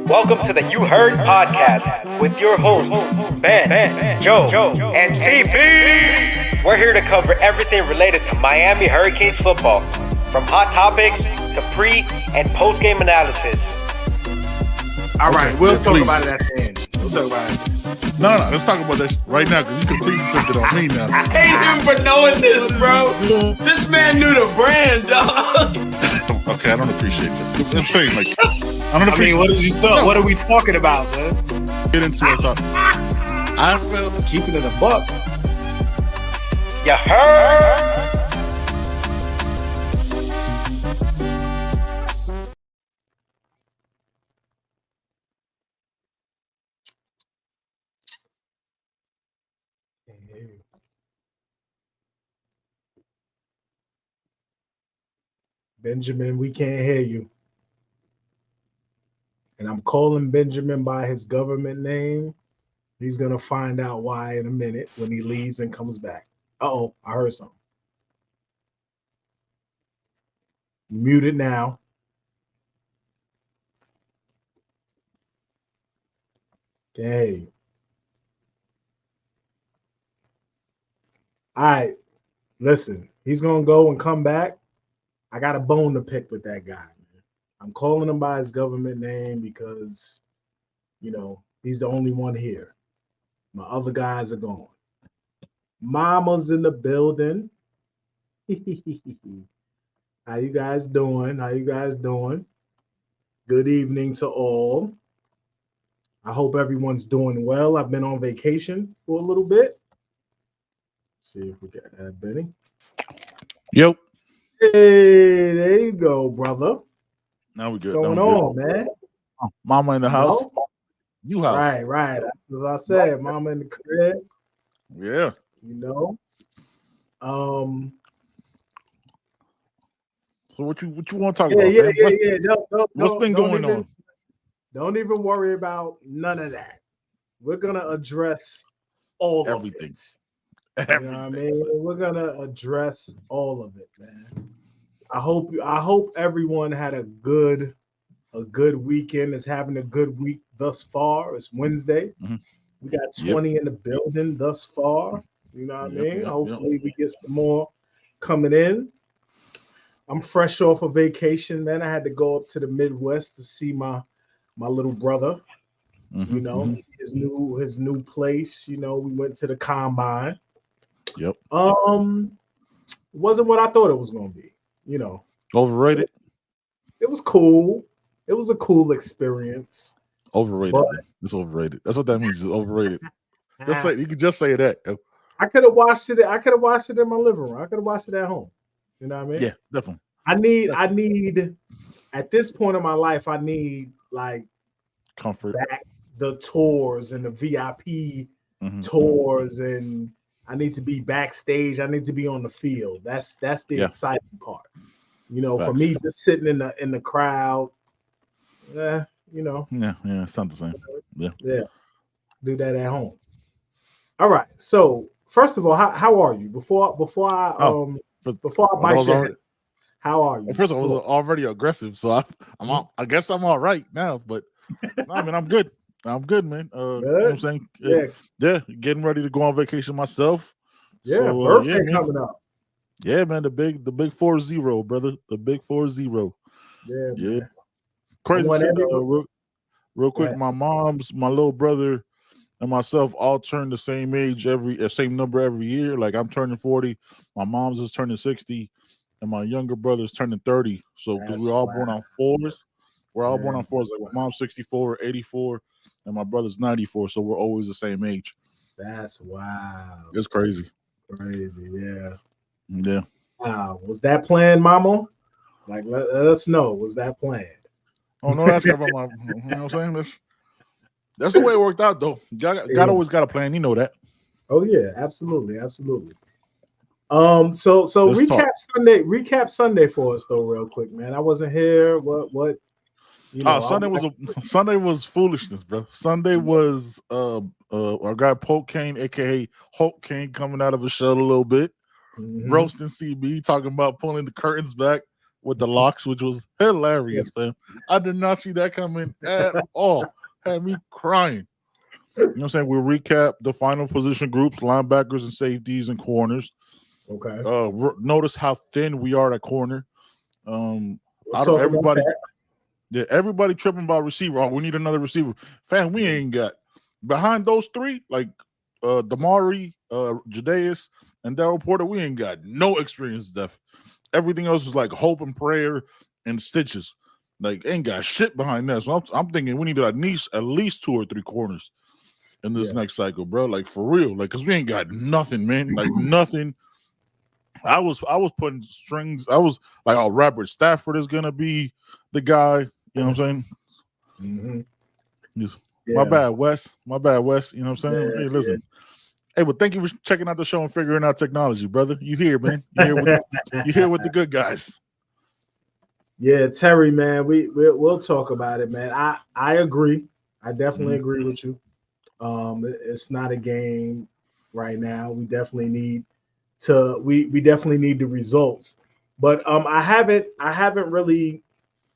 Welcome to the You Heard podcast with your hosts, Ben, Joe, and CP. We're here to cover everything related to Miami Hurricanes football, from hot topics to pre- and post-game analysis. All right, we'll talk about it at the end. We'll talk about it. No, let's talk about that right now because you completely flipped it on me now. I hate him for knowing this, bro. This man knew the brand, dog. Okay, I don't appreciate that. I'm saying, like, I don't appreciate. What did you say? What are we talking about, son? Get into our topic. I felt Keeping it a buck. You heard? Benjamin, we can't hear you. And I'm calling Benjamin by his government name. He's going to find out why in a minute when he leaves and comes back. Uh-oh, I heard something. Muted now. Okay. All right, listen, he's going to go and come back. I got a bone to pick with that guy, man. I'm calling him by his government name because, you know, he's the only one here. My other guys are gone. Mama's in the building. How you guys doing? Good evening to all. I hope everyone's doing well. I've been on vacation for a little bit. See if we can add Benny. Yep. Hey, there you go, brother. Now we good. What's going on, man? Oh, mama in the house. You house. Right. As I said, mama in the crib. Yeah. You know. So what you want to talk about? Yeah. What's been going on? Don't even worry about none of that. We're gonna address all Everything. of it. You know what I mean? We're gonna address all of it, man. I hope everyone had a good weekend. Is having a good week thus far. It's Wednesday. Mm-hmm. We got 20 in the building thus far. You know what I mean? Hopefully we get some more coming in. I'm fresh off of vacation, man. I had to go up to the Midwest to see my little brother. Mm-hmm. You know, see his new place. You know, we went to the combine. Yep. Wasn't what I thought it was gonna be. You know, Overrated. It was cool. It was a cool experience. Overrated. But, it's overrated. That's what that means. It's overrated. You could just say that. I could have watched it. I could have watched it in my living room. I could have watched it at home. You know what I mean? Yeah, definitely. I need at this point in my life, I need like Comfort. back the tours and the VIP tours, and I need to be backstage. I need to be on the field. That's the exciting part. You know, for me, just sitting in the crowd, you know. Yeah, it's not the same. Yeah. Do that at home. All right. So first of all, how are you? Before I bite your head, how are you? First of all, I was already aggressive, so I guess I'm all right now. But no, I mean, I'm good. I'm good, man. You know what I'm saying? Yeah, getting ready to go on vacation myself. Yeah, so, birthday coming up. Yeah, man, the big 4-0, brother. The big 4-0. Yeah. Crazy shit. Real quick, my little brother, and myself all turn the same age same number every year. Like I'm turning 40, my mom's is turning 60, and my younger brother's turning 30. So because we're all born on fours, Like my mom's 64, 84, and my brother's 94. So we're always the same age. That's wow. It's crazy. Yeah. Wow. Was that planned, Mama? Like let us know. Was that planned? Oh no, that's about my. You know what I'm saying? That's the way it worked out, though. God always got a plan. You know that. Oh yeah, absolutely. So recap Sunday for us though, real quick, man. I wasn't here. What? You know, Sunday was foolishness, bro. Sunday was our guy Polk Kane, aka Hulk Kane, coming out of his shell a little bit, roasting CB, talking about pulling the curtains back, with the locks, which was hilarious, man. I did not see that coming at all. Had me crying. You know what I'm saying? We'll recap the final position groups, linebackers and safeties and corners. Okay. Notice how thin we are at corner. Everybody tripping about receiver. Oh, we need another receiver. Fam, we ain't got behind those three, like Damari, Jadeus, and Darryl Porter, we ain't got no experience depth. Everything else is like hope and prayer and stitches. Like, ain't got shit behind that. So I'm thinking we need at least 2 or 3 corners in this next cycle, bro. Like, for real. Like, because we ain't got nothing, man. Like, nothing. I was putting strings. I was like, oh, Robert Stafford is going to be the guy. You know what I'm saying? Mm-hmm. My bad, Wes. You know what I'm saying? Hey, listen. Hey, well, thank you for checking out the show and figuring out technology, brother. You here, man. You here with the good guys. Yeah, Terry, man, we'll talk about it, man. I agree. I definitely agree with you. It's not a game right now. We definitely need we definitely need the results. But I haven't really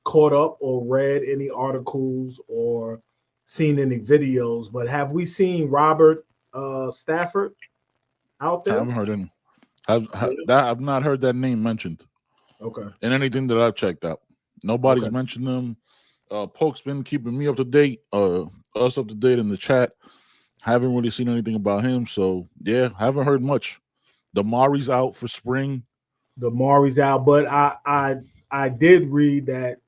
caught up or read any articles or seen any videos. But have we seen Robert Stafford out there? I haven't heard any. I've not heard that name mentioned. Okay. And anything that I've checked out, nobody's mentioned them. Polk's been keeping me up to date, us up to date in the chat. Haven't really seen anything about him, so yeah, haven't heard much. Damari's out for spring. Damari's out, but I did read that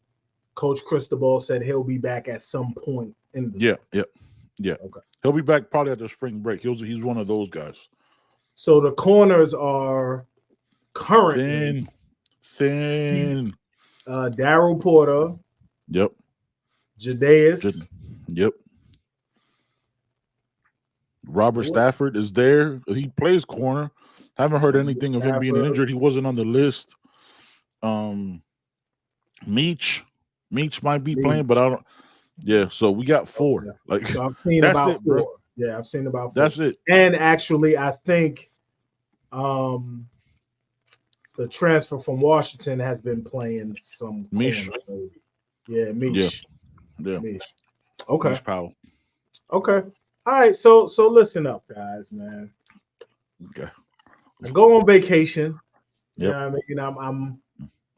Coach Cristobal said he'll be back at some point in the Yeah. Okay. He'll be back probably after spring break. He's one of those guys. So the corners are currently thin. Darryl Porter. Yep. Jadeus. Yep. Robert Stafford is there. He plays corner. Haven't heard anything of him being injured. He wasn't on the list. Meach might be playing, but I don't. Yeah, so we got 4. Like, so I've seen that's about it, 4. bro. Yeah, I've seen about 4. That's it. And actually, I think the transfer from Washington has been playing some. Meach. Yeah, Meach. Yeah. Meach. Okay. Meach Powell. Okay. All right. So listen up, guys, man. Okay. I go on vacation. Yep. You know what I mean?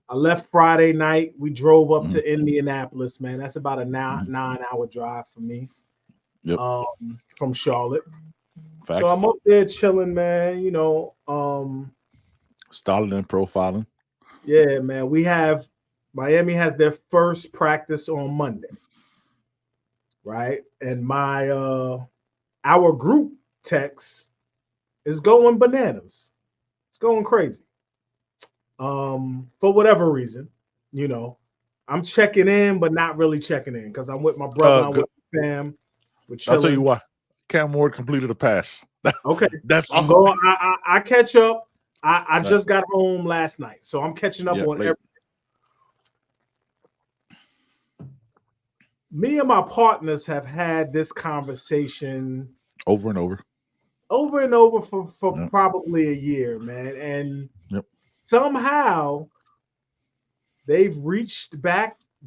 I left Friday night. We drove up to Indianapolis, man. That's about a 9-hour drive for me. Yep. From Charlotte. Facts. So I'm up there chilling, man. You know, styling and profiling. Yeah, man. Miami has their first practice on Monday. Right? And our group text is going bananas. It's going crazy. For whatever reason, you know, I'm checking in, but not really checking in because I'm with my brother, I'm with my fam. I'll tell you why. Cam Ward completed a pass. Okay. That's all. Going, I catch up. I just got home last night, so I'm catching up on everything. Me and my partners have had this conversation over and over for probably a year, man. And somehow they've reached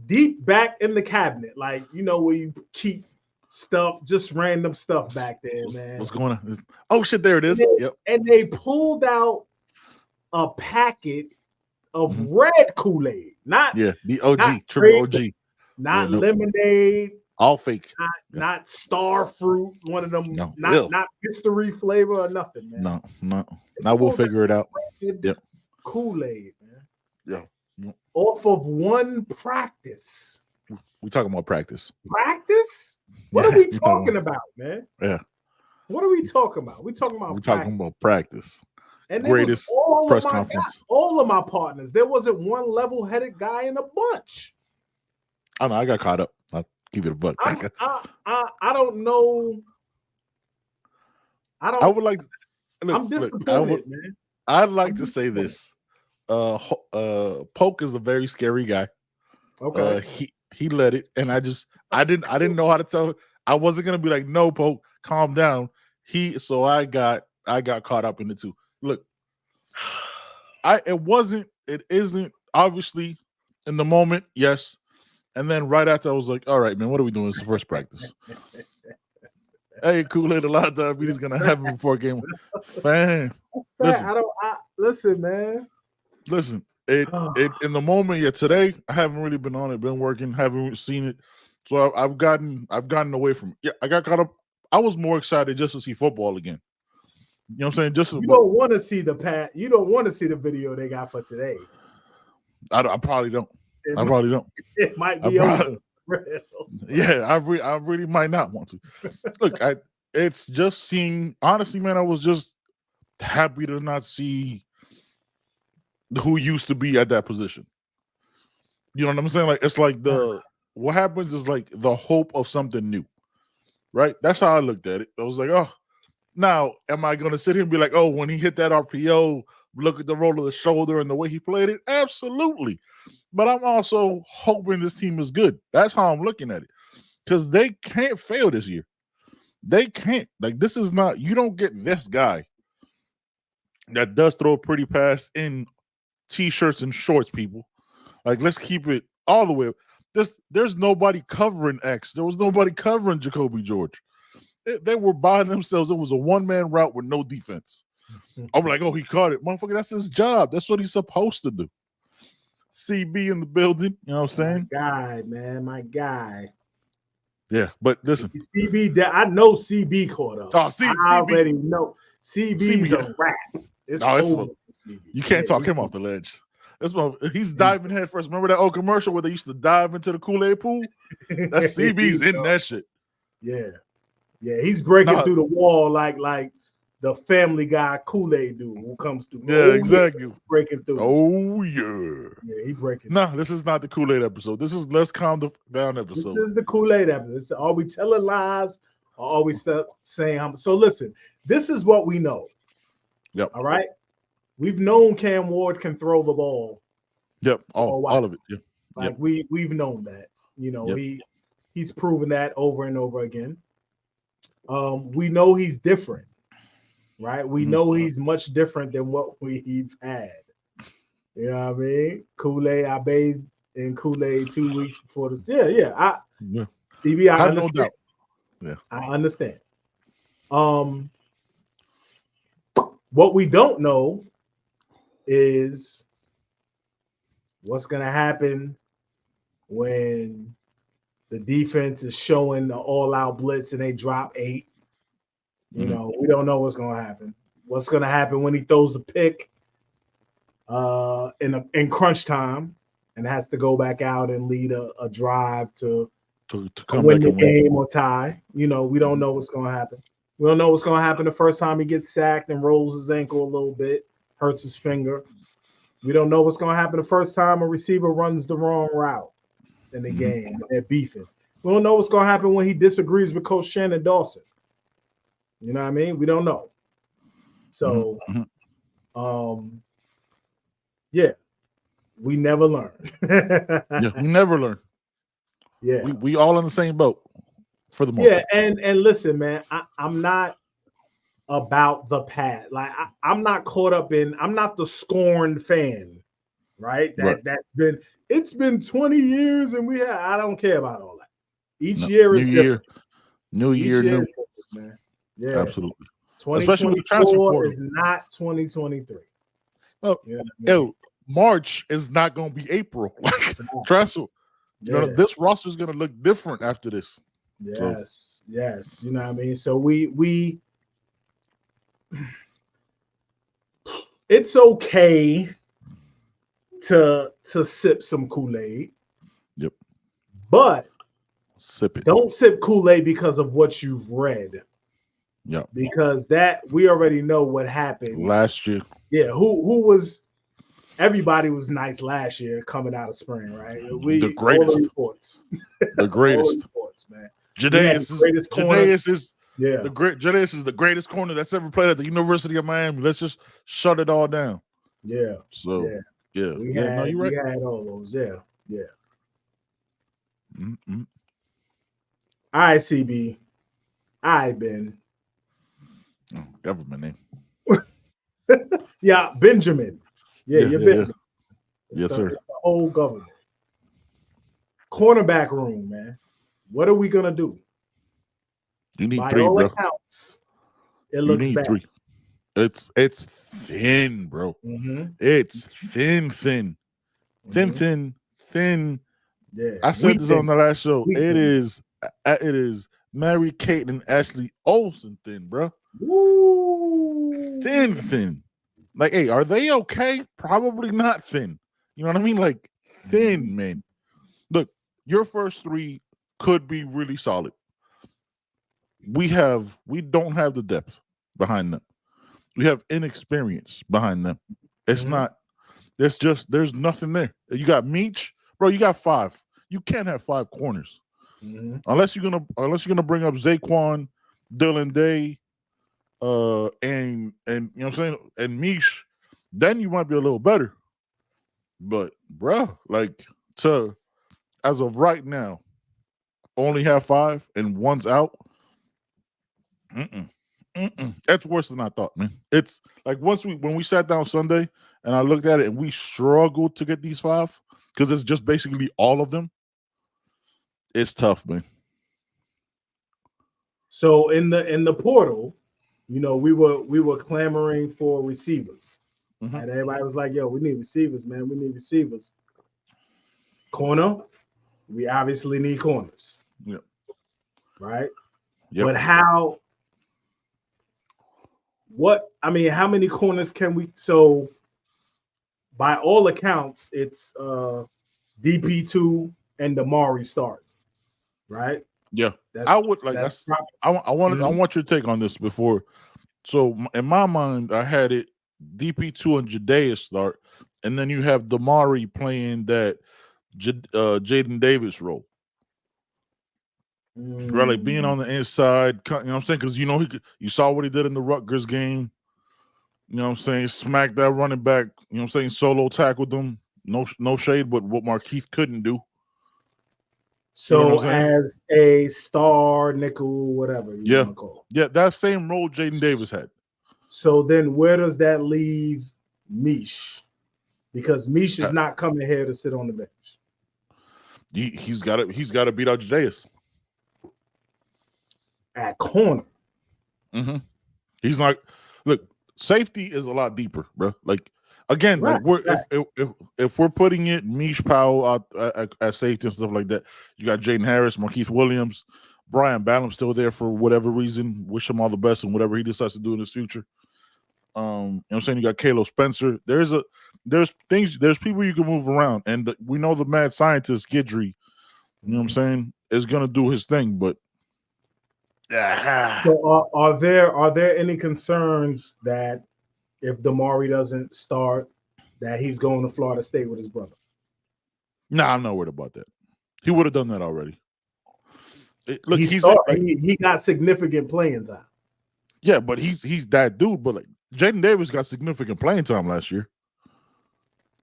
deep back in the cabinet, like, you know, where you keep stuff, just random stuff back there, man. What's going on? Oh shit, there it is. And they pulled out a packet of red Kool-Aid, not the OG, triple OG. Not lemonade, all fake. Not star fruit, one of them. Not mystery flavor or nothing, man. No. Now we'll figure it out. Kool-Aid, man. Yeah. Off of one practice. We talking about practice. Practice? What are we talking about, man? Yeah. What are we talking about? We talking about practice. And greatest press conference. All of my partners. There wasn't one level-headed guy in a bunch. I know. I got caught up. I'll keep it a buck. I don't know. I would like. I'm disappointed, man. I'd like to say this. Polk is a very scary guy. Okay. He let it, and I didn't know how to tell. I wasn't gonna be like, no, Polk, calm down. So I got caught up in it too. Look, it isn't obviously, in the moment, yes. And then right after, I was like, all right, man, what are we doing? It's the first practice. Hey, Kool-Aid, a lot of diabetes is going to happen before a game. Fan. Listen, listen, man. Listen, it in the moment, yeah, today, I haven't really been on it, been working, haven't seen it. So I've gotten away from it. Yeah, I got caught up. I was more excited just to see football again. You know what I'm saying? You don't want to see you don't want to see the video they got for today. I probably don't. I probably don't. It might be over. Yeah, I really might not want to. Look, it's just seeing. Honestly, man, I was just happy to not see who used to be at that position. You know what I'm saying? Like it's like what happens is like the hope of something new, right? That's how I looked at it. I was like, oh, now am I going to sit here and be like, oh, when he hit that RPO, look at the roll of the shoulder and the way he played it? Absolutely. But I'm also hoping this team is good. That's how I'm looking at it. Because they can't fail this year. They can't. Like, this is not, you don't get this guy that does throw a pretty pass in T-shirts and shorts, people. Like, let's keep it all the way up. There's nobody covering X. There was nobody covering Jacoby George. They were by themselves. It was a one-man route with no defense. I'm like, oh, he caught it. Motherfucker, that's his job. That's what he's supposed to do. CB in the building. You know what I'm saying? My guy. Yeah, but listen. CB, I know CB caught up. Oh, I already know. CB's a wrap. It's over. You can't talk him off the ledge. He's diving head first. Remember that old commercial where they used to dive into the Kool-Aid pool? That's CB's in that shit. Yeah. Yeah, he's breaking through the wall like the Family Guy Kool-Aid dude who comes through. Yeah, exactly. Yeah, breaking through. Oh, yeah. Yeah, he breaking through. This is not the Kool-Aid episode. This is Let's Calm Down episode. This is the Kool-Aid episode. Are we telling lies or are we saying? So listen, this is what we know. Yep. All right? We've known Cam Ward can throw the ball. Yep, all of it. Yep. Like we've known that. You know, he's proven that over and over again. We know he's different, right? We know he's much different than what we've had. You know what I mean? Kool-Aid, I bathed in Kool-Aid 2 weeks before this. Yeah. CB, I understand. No doubt. Yeah, I understand. What we don't know is what's going to happen when the defense is showing the all-out blitz and they drop 8. You know, we don't know what's going to happen. What's going to happen when he throws a pick in crunch time and has to go back out and lead a drive to come win the game or tie. You know, we don't know what's going to happen. We don't know what's going to happen the first time he gets sacked and rolls his ankle a little bit, hurts his finger. We don't know what's going to happen the first time a receiver runs the wrong route in the game. They're beefing. We don't know what's going to happen when he disagrees with Coach Shannon Dawson. You know what I mean? We don't know. So, yeah, we never learn. Yeah, we never learn. Yeah, we all in the same boat for the most part. And listen, man, I'm not about the past. Like I'm not caught up in. I'm not the scorned fan, right? It's been 20 years, and I don't care about all that. Each year is different. New year, new. Man. Yeah, absolutely. 2024 is not 2023. Oh, yo, March is not going to be April. Transfer. You know, this roster is going to look different after this. Yes, yes. You know what I mean? So we it's okay to sip some Kool-Aid. Yep. But sip it. Don't sip Kool-Aid because of what you've read. Yeah. Because we already know what happened last year. Yeah, everybody was nice last year coming out of spring, right? The greatest. The greatest. Reports, man. Jadeus is Jadeus is the greatest corner that's ever played at the University of Miami. Let's just shut it all down. Yeah. So yeah. We had all those. Yeah. Mm-hmm. All right, CB. All right, Ben. Oh, government name. Yeah, Benjamin. Yeah, you're Benjamin. Yes, sir. It's the whole government. Cornerback room, man. What are we gonna do? You need By 3, all bro. Accounts, it You looks need bad. 3. It's thin, bro. Mm-hmm. It's thin. Yeah, I said this on the last show. It is Mary Kate and Ashley Olsen thin, bro. Woo. Thin. Like, hey, are they okay? Probably not thin. You know what I mean? Like, thin, man. Look, your first 3 could be really solid. We don't have the depth behind them. We have inexperience behind them. It's not. It's just there's nothing there. You got Meach, bro. You got 5. You can't have 5 corners unless you're gonna bring up Zaquan, Dylan Day, and you know what I'm saying, and Meach. Then you might be a little better. But bro, like as of right now, only have 5 and one's out. That's worse than I thought, man. It's like when we sat down Sunday and I looked at it and we struggled to get these 5 because it's just basically all of them. It's tough, man. So in the portal, you know, we were clamoring for receivers, and everybody was like, "Yo, we need receivers, man. We need receivers." Corner, we obviously need corners. Yep. Right. Yep. But how many corners can we? So, by all accounts, it's DP2 and Damari start, right? Yeah, I would like that's. I want your take on this before. So in my mind, I had it DP2 and Jadea start, and then you have Damari playing that Jaden Davis role. Right, like being on the inside, you know what I'm saying? Because you saw what he did in the Rutgers game. You know what I'm saying? Smacked that running back, you know what I'm saying? Solo tackled them. No shade, but what Markeith couldn't do. So as a star, nickel, whatever you want to call it. Yeah, that same role Jaden Davis had. So then where does that leave Mish? Because Mish is not coming here to sit on the bench. He's got to beat out Jadeus. At corner. He's like, look, safety is a lot deeper, bro. Like again, like if we're putting it Mish Powell out at safety and stuff like that, you got Jaden Harris, Markeith Williams, Brian Ballum still there for whatever reason. Wish him all the best and whatever he decides to do in his future. You know what I'm saying? You got Kalo Spencer. There's people you can move around, and we know the mad scientist Guidry, you know what I'm saying, is gonna do his thing, but so are there any concerns that if Damari doesn't start, that he's going to Florida State with his brother? Nah, I'm not worried about that. He would have done that already. He got significant playing time. Yeah, but he's that dude. But like Jaden Davis got significant playing time last year.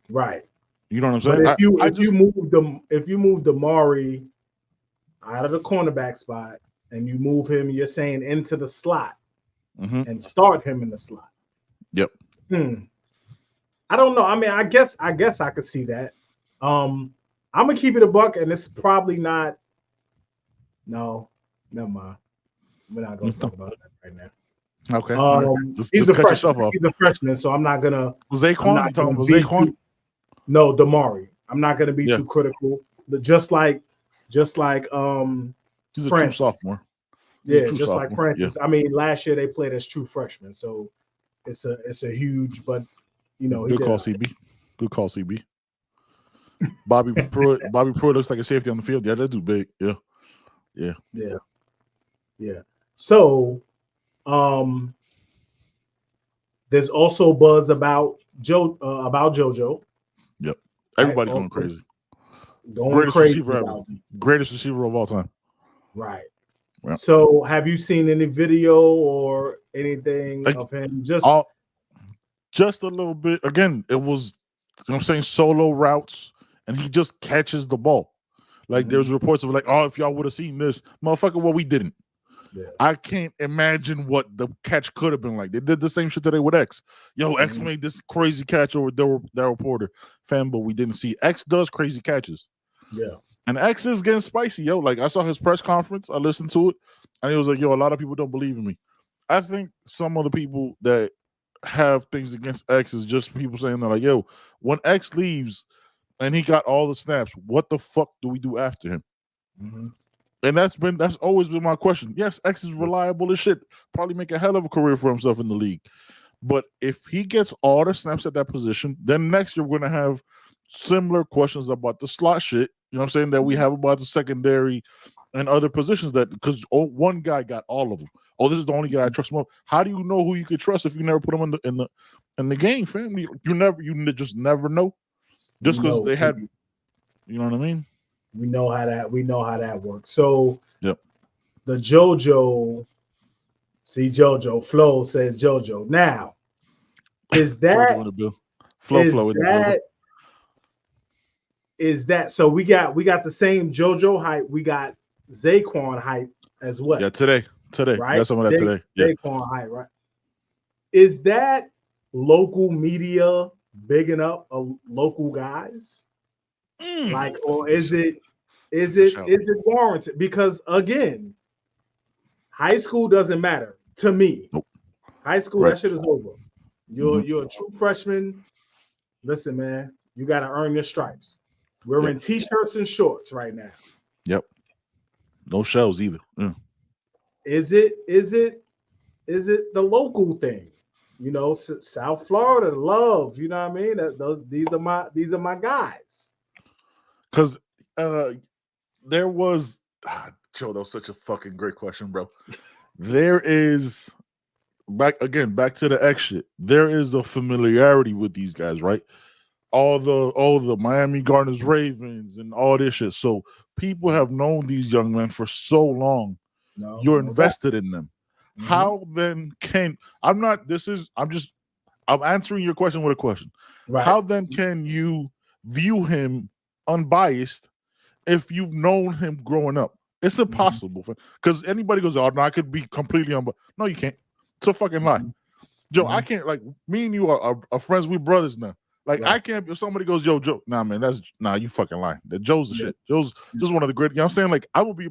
Right. You know what I'm saying? But if you move Damari out of the cornerback spot and you move him, you're saying into the slot and start him in the slot. Yep. I don't know. I mean, I guess I could see that. I'm gonna keep it a buck, and it's probably not. No, never mind. We're not gonna talk about that right now. Okay. He's a freshman. He's a freshman, so I'm not gonna. Zaquan? You talking about Zaquan? No, Damari. I'm not gonna be too critical. But just like he's Francis. A true sophomore. Like Francis. Yeah. I mean, last year they played as true freshmen, so it's a huge, but good call, CB. Good call, CB. Bobby Pruitt looks like a safety on the field. Yeah, that dude big. Yeah. So, there's also buzz about JoJo. Yep. Everybody's going crazy. Greatest receiver of all time. Right. Yep. So, have you seen any video or anything of him? Just a little bit. Again, it was, I'm saying, solo routes, and he just catches the ball. Like there's reports of like, oh, if y'all would have seen this, motherfucker, well, we didn't. I can't imagine what the catch could have been like. They did the same shit today with X. Yo, X made this crazy catch over Daryl Porter. But we didn't see. X does crazy catches. Yeah. And X is getting spicy, yo. Like, I saw his press conference. I listened to it. And he was like, yo, a lot of people don't believe in me. I think some of the people that have things against X is just people saying that, like, yo, when X leaves and he got all the snaps, what the fuck do we do after him? Mm-hmm. And that's always been my question. Yes, X is reliable as shit. Probably make a hell of a career for himself in the league. But if he gets all the snaps at that position, then next year we're going to have similar questions about the slot shit, you know what I'm saying, that we have about the secondary and other positions, that because one guy got all of them. Oh, this is the only guy I trust more. How do you know who you could trust if you never put them in the game, fam? You just never know. Just because they had, you know what I mean? We know how that works. So yep. The JoJo Flo says JoJo. Now, is that Flo is that so we got the same JoJo hype, we got Zaquan hype as well. Yeah, today. Right? Got some of that today. Yeah. Zaquan hype, right? Is that local media bigging up local guys? Like, or is it warranted? Because again, high school doesn't matter to me. Nope. High school, that shit is over. You're a true freshman. Listen, man, you got to earn your stripes. We're in t-shirts and shorts right now. Yep. No shells either. Yeah. Is it the local thing? You know, South Florida love. You know what I mean? These are my guys. Because there was Joe, that was such a fucking great question, bro. There is back to the X shit. There is a familiarity with these guys, right? All the Miami Gardens Ravens and all this shit. So people have known these young men for so long. You're invested in them. Mm-hmm. How then can I'm answering your question with a question. Right. How then can you view him unbiased if you've known him growing up? It's impossible because anybody goes, oh no, I could be completely unbiased. No, you can't. It's a fucking lie. Joe, I can't, like, me and you are friends, we brothers now. Like, I can't, if somebody goes, Joe, nah, man, you fucking lying. That Joe's the shit. Joe's just one of the great, you know what I'm saying? Like, I'll be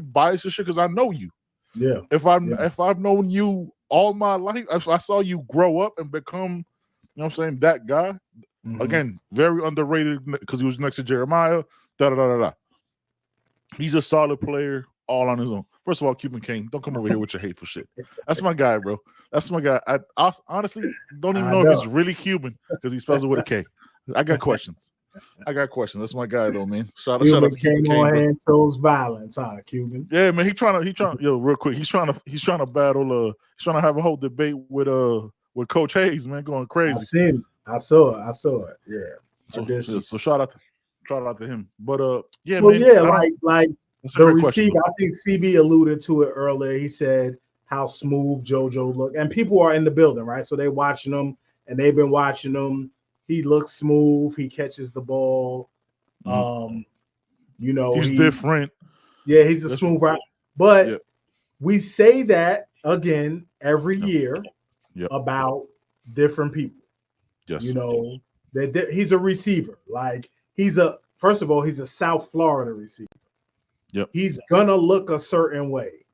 biased as shit because I know you. Yeah. If I've known you all my life, if I saw you grow up and become, you know what I'm saying, that guy, again, very underrated because he was next to Jeremiah, He's a solid player all on his own. First of all, Cuban King, don't come over here with your hateful shit. That's my guy, bro. That's my guy. I honestly don't even know if he's really Cuban because he spells it with a K. I got questions. That's my guy, though, man. Shout out to Cuban King. And shows violence, huh, Cuban? Yeah, man. He trying yo, real quick. He's trying to battle. He's trying to have a whole debate with Coach Hayes, man, going crazy. I saw it. Yeah. So shout out to him. But yeah, well, man. Like the receiver, I think CB alluded to it earlier. He said how smooth JoJo looked, and people are in the building, right? So they're watching him, and they've been watching him. He looks smooth. He catches the ball. You know, he's different. Yeah, he's a smooth right. But we say that again every year about different people. Yes, you know that he's a receiver. Like first of all, he's a South Florida receiver. Yep. He's gonna look a certain way.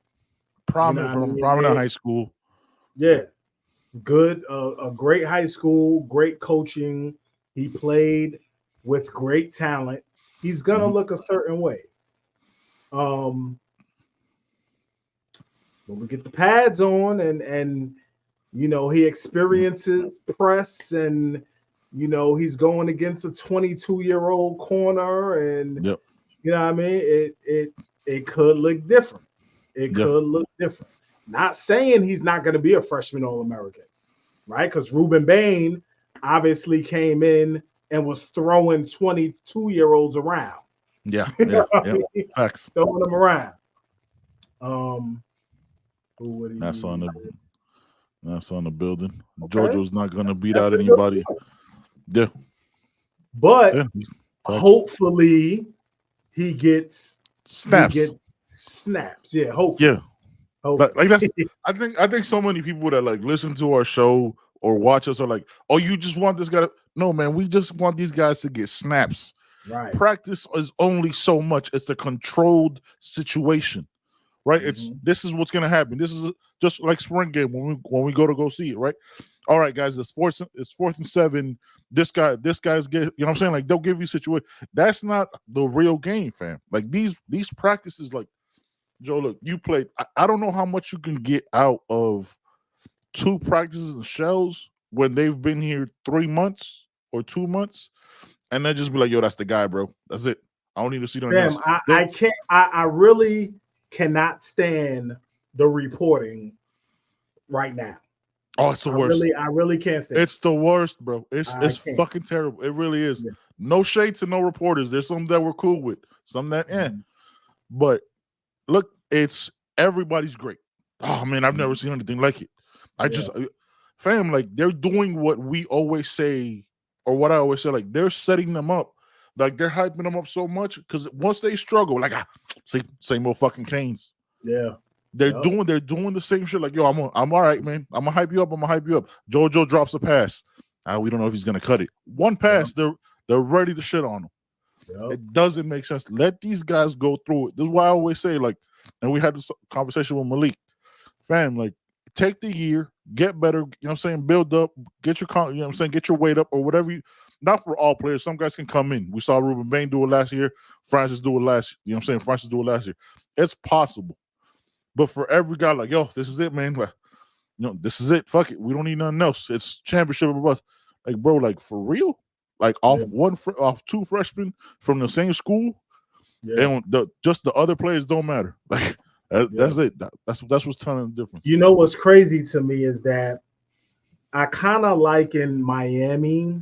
Prominent high school. Yeah. Good, a great high school, great coaching. He played with great talent. He's gonna look a certain way. When we get the pads on and you know he experiences press and you know he's going against a 22-year-old corner and you know what I mean, it could look different. It could look different. Not saying he's not going to be a freshman All-American, right? Because Ruben Bain obviously came in and was throwing 22-year-olds around. Yeah. Facts. Throwing them around. That's on the building. Okay. JoJo's not going to beat out anybody. Yeah. But hopefully he gets snaps. Yeah, hopefully. Like that's I think so many people that like listen to our show or watch us are like, oh, you just want this guy. No, man, we just want these guys to get snaps. Right. Practice is only so much. It's a controlled situation, right? This is what's gonna happen. This is just like spring game when we go see it, right? All right, guys, it's fourth and 7. This guy's get, you know what I'm saying? Like they'll give you situation. That's not the real game, fam. Like these practices, like Joe, look, you played. I don't know how much you can get out of 2 practices and shells when they've been here 3 months or 2 months, and then just be like, yo, that's the guy, bro. That's it. I don't need to see them. Damn, I can't. I really cannot stand the reporting right now. Oh, it's the worst. I really can't stand it. It's the worst, bro. It's fucking terrible. It really is. Yeah. No shade to no reporters. There's some that we're cool with, some that but look, it's everybody's great. Oh man, I've never seen anything like it. Fam, like they're doing what we always say, or what I always say, like they're setting them up, like they're hyping them up so much because once they struggle, like same old fucking Canes. Yeah. They're doing the same shit. Like, yo, I'm all right, man. I'm gonna hype you up. JoJo drops a pass. We don't know if he's gonna cut it. One pass, they're ready to shit on him. Yep. It doesn't make sense. Let these guys go through it. This is why I always say, like, and we had this conversation with Malik. Fam, like, take the year, get better, you know what I'm saying? Build up, get your get your weight up or whatever you. Not for all players. Some guys can come in. We saw Ruben Bain do it last year. Francis do it last year. It's possible. But for every guy, like, yo, this is it, man. Like, this is it. Fuck it. We don't need nothing else. It's championship of us. Like, bro, like for real? Like off 2 freshmen from the same school, and just the other players don't matter. Like that's it. That's what's telling the difference. You know what's crazy to me is that I kind of liken Miami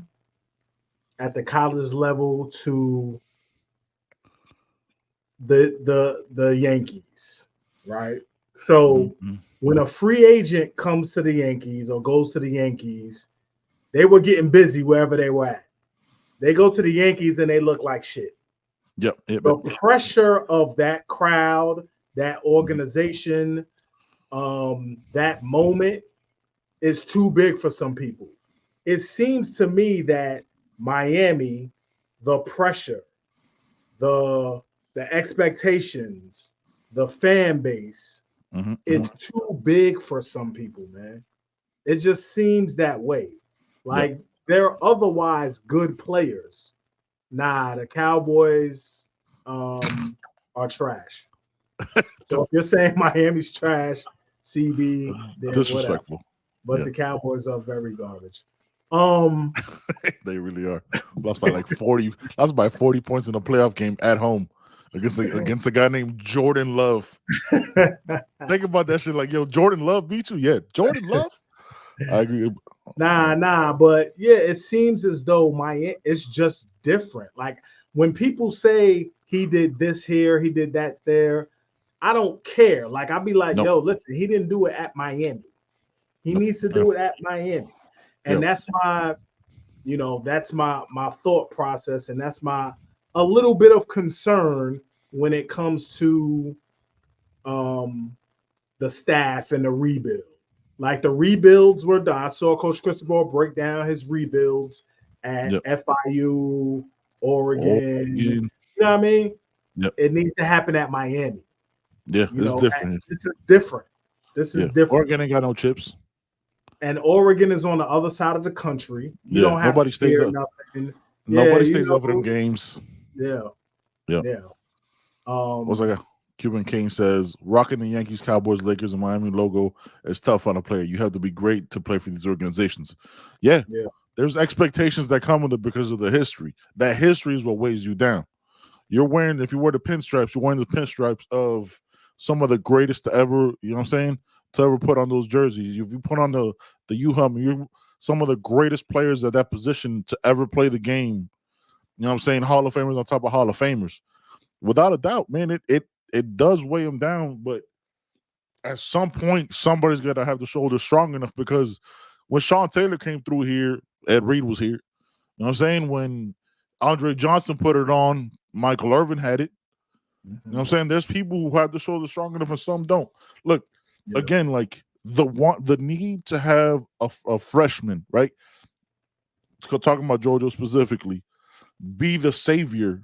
at the college level to the Yankees. Right. So when a free agent comes to the Yankees or goes to the Yankees, they were getting busy wherever they were at. They go to the Yankees and they look like shit. Yep. The pressure of that crowd, that organization, that moment is too big for some people. It seems to me that Miami, the pressure, the expectations, the fan base, it's too big for some people, man. It just seems that way. Like they're otherwise good players. Nah, the Cowboys are trash. So if you're saying Miami's trash, CB, then disrespectful. But the Cowboys are very garbage. They really are. Lost by like 40. Lost by 40 points in a playoff game at home. Against a guy named Jordan Love. Think about that shit. Like, yo, Jordan Love beat you? Yeah, Jordan Love? I agree. Nah, but yeah, it seems as though it's just different. Like when people say he did this here, he did that there, I don't care. Like I'll be like, yo, listen, he didn't do it at Miami. He needs to do it at Miami. And that's my, that's my thought process, and that's a little bit of concern when it comes to the staff and the rebuild. Like the rebuilds were done. I saw Coach Cristobal break down his rebuilds at FIU, Oregon. You know what I mean? Yep. It needs to happen at Miami. Yeah, it's different. This is different. This is different. Oregon ain't got no chips. And Oregon is on the other side of the country. You don't have nobody to stays up. Nothing. Nobody stays up for them games. Yeah. What's like? Cuban King says, rocking the Yankees, Cowboys, Lakers, and Miami logo is tough on a player. You have to be great to play for these organizations. Yeah. There's expectations that come with it because of the history. That history is what weighs you down. If you wear the pinstripes, you're wearing the pinstripes of some of the greatest to ever, you know what I'm saying, to ever put on those jerseys. If you put on the U-Hum, you're some of the greatest players at that position to ever play the game. You know what I'm saying? Hall of Famers on top of Hall of Famers. Without a doubt, man, it does weigh them down, but at some point, somebody's got to have the shoulders strong enough, because when Sean Taylor came through here, Ed Reed was here. You know what I'm saying? When Andre Johnson put it on, Michael Irvin had it. You know what I'm saying? There's people who have the shoulders strong enough and some don't. Look, again, like the need to have a freshman, right? Talking about JoJo specifically, be the savior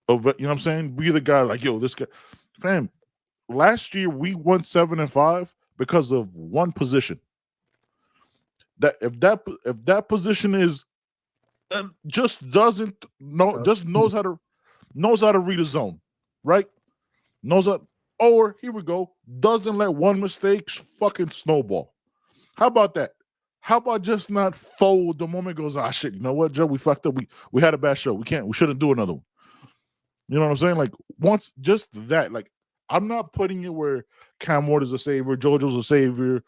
of, you know what I'm saying? Be the guy like, yo, this guy, fam. Last year we won 7-5 because of one position. That if that position is just doesn't know, just knows how to read a zone, right? Knows that, or here we go, doesn't let one mistake fucking snowball. How about that? How about just not fold the moment it goes, shit, you know what, Joe, we fucked up. We had a bad show. We shouldn't do another one. You know what I'm saying? Like, once just that, like, I'm not putting it where Cam Ward is a savior, JoJo's a savior.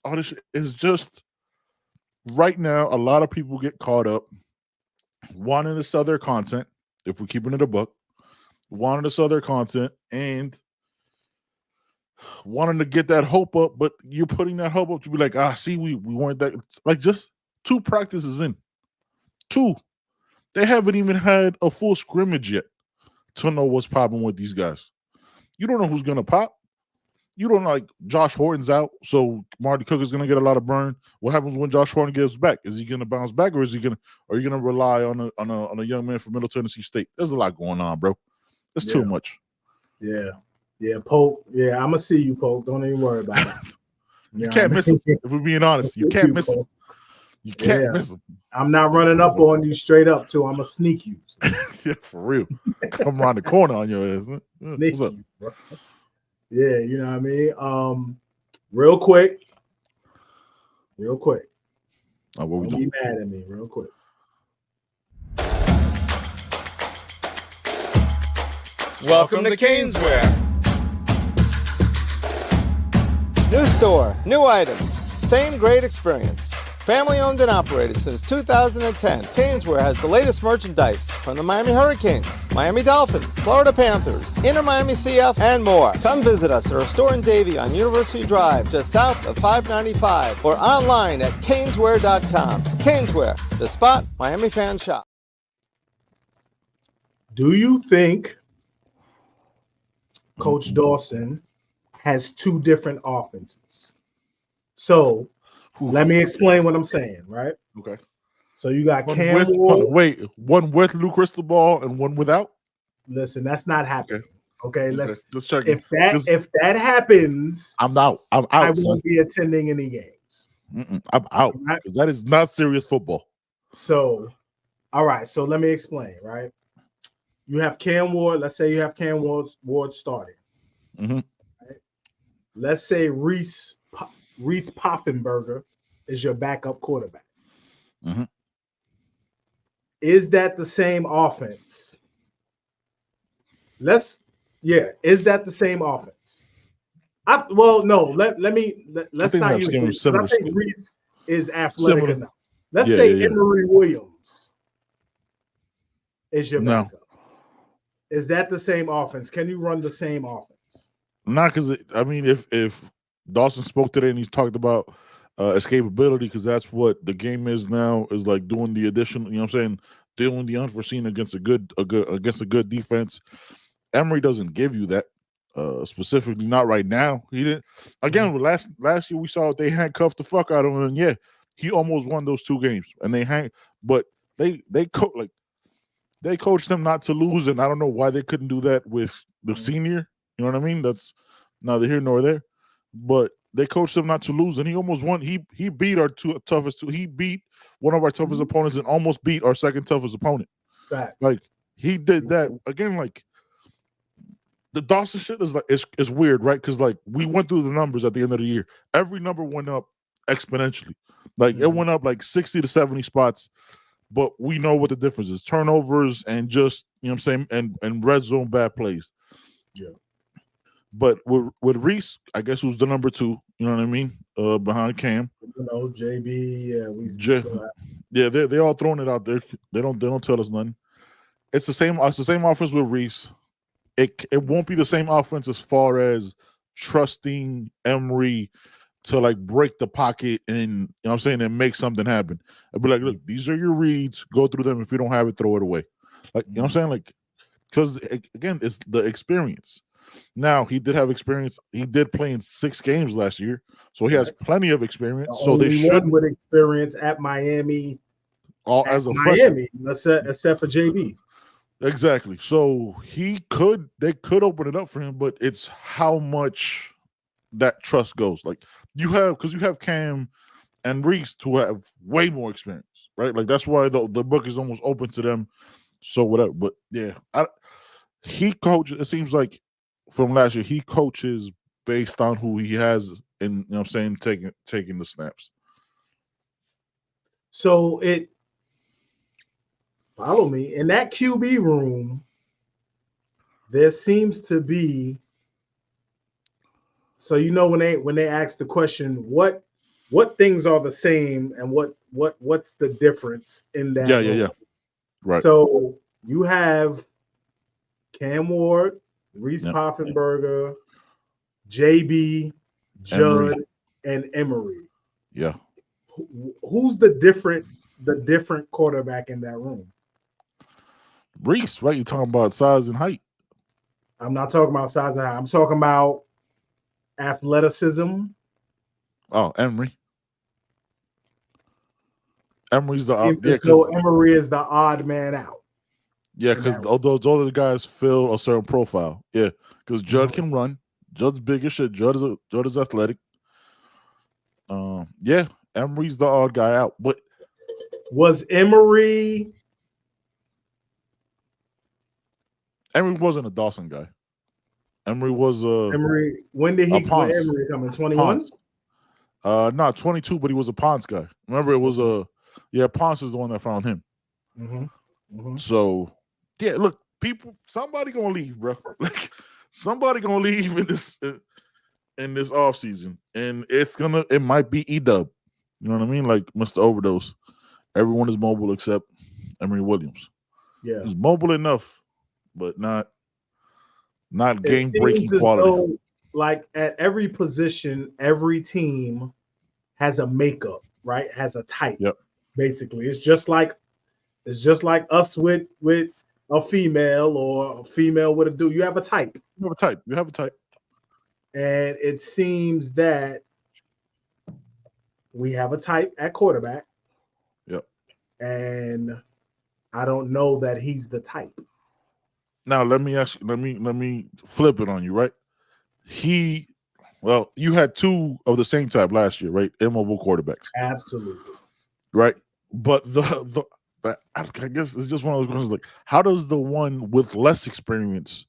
All this shit is just right now, a lot of people get caught up wanting to sell their content, if we're keeping it a book, wanting to sell their content and wanting to get that hope up, but you're putting that hope up to be like, see, we weren't that, like, just 2 practices in. 2. They haven't even had a full scrimmage yet to know what's popping with these guys. You don't know who's gonna pop. You don't know, like, Josh Horton's out, so Marty Cook is gonna get a lot of burn. What happens when Josh Horton gets back? Is he gonna bounce back, or are you gonna rely on a young man from Middle Tennessee State? There's a lot going on, bro. It's too much. Yeah, Pope. Yeah, I'm gonna see you, Pope. Don't even worry about it. You can't miss him. If we're being honest, you can't miss him. You can't miss him. I'm not running up on you straight up, too. I'm gonna sneak you. Yeah, for real. Come around the corner on your ass. What's up? You, yeah, you know what I mean. Real quick. Oh, what we Don't doing? be mad at me, real quick. Welcome to Caneswear. New store, new items, same great experience. Family owned and operated since 2010, Caneswear has the latest merchandise from the Miami Hurricanes, Miami Dolphins, Florida Panthers, Inter Miami CF, and more. Come visit us at our store in Davie on University Drive, just south of 595, or online at caneswear.com. Caneswear, the spot Miami fans shop. Do you think Coach Dawson has 2 different offenses? So let me explain what I'm saying, right? Okay. So you got One Cam with, Ward. one with Lou Cristobal and one without? Listen, that's not happening. Okay, let's check if that happens, I'm out. I'm out. I won't be attending any games. I'm out because that is not serious football. So, all right. So let me explain. Right, you have Cam Ward. Let's say you have Cam Ward starting. Mm-hmm. Right? Let's say Reese Poffenberger is your backup quarterback. Mm-hmm. Is that the same offense? Is that the same offense? Let's not use Reese. I think Reese is athletic enough. Let's say Emory Williams is your backup. Is that the same offense? Can you run the same offense? Not because if Dawson spoke today and he talked about escapability, because that's what the game is now, is like doing the additional, you know what I'm saying, doing the unforeseen against a good defense. Emory doesn't give you that, specifically not right now. He didn't. Again, last year we saw they handcuffed the fuck out of him, and he almost won those 2 games. And but they coached him not to lose, and I don't know why they couldn't do that with the senior. You know what I mean? That's neither here nor there. But they coached him not to lose, and he almost won. He beat our toughest. He beat one of our toughest opponents and almost beat our second toughest opponent. Right. Like, he did that again. Like, the Dawson shit is like it's weird, right? Because like we went through the numbers at the end of the year. Every number went up exponentially. Like it went up like 60 to 70 spots. But we know what the difference is: turnovers and just, you know what I'm saying, and red zone bad plays. Yeah. But with Reese, I guess, who's the number 2, you know what I mean, behind Cam. You know, JB, they all throwing it out there. They don't tell us nothing. It's the same offense with Reese. It won't be the same offense as far as trusting Emory to like break the pocket and, you know what I'm saying, and make something happen. I'd be like, look, these are your reads. Go through them. If you don't have it, throw it away. Like, you know what I'm saying? Like, because again, it's the experience. Now he did have experience. He did play in 6 games last year, so he has plenty of experience. So they should with experience at Miami. All as a freshman, except for JB. Exactly. So they could open it up for him, but it's how much that trust goes. Like you have Cam and Reese who have way more experience, right? Like that's why the book is almost open to them. So whatever. But yeah, he coaches. It seems like from last year, he coaches based on who he has, and you know what I'm saying, taking the snaps. So follow me in that QB room. There seems to be. So when they ask the question, what things are the same and what's the difference in that? Yeah. Right. So you have Cam Ward, Reese Poffenberger, JB, Judd, and Emory. Yeah. Who's the different quarterback in that room? Reese, right? You're talking about size and height. I'm not talking about size and height. I'm talking about athleticism. Oh, Emory. Emory's the Emory is the odd man out. Yeah, because those other guys fill a certain profile. Yeah, because Judd can run. Judd's big as shit. Judd is athletic. Yeah, Emory's the odd guy out. But was Emory wasn't a Dawson guy. Emory was Emory. When did Emory come in? 21? Not 22, but he was a Ponce guy. Remember, it was Ponce is the one that found him. So yeah, look, somebody gonna leave, bro. Like somebody gonna leave in this offseason, and it might be E-Dub. You know what I mean? Like Mr. Overdose. Everyone is mobile except Emory Williams. Yeah, he's mobile enough, but not game-breaking quality. Though, like at every position, every team has a makeup, right? Has a type. Yep. Basically, it's just like us with a female or a female with a dude. You have a type. You have a type. And it seems that we have a type at quarterback. Yep. And I don't know that he's the type. Now let me ask you, let me flip it on you, right? You had 2 of the same type last year, right? Immobile quarterbacks. Absolutely. Right. But I guess it's just one of those questions like, how does the one with less experience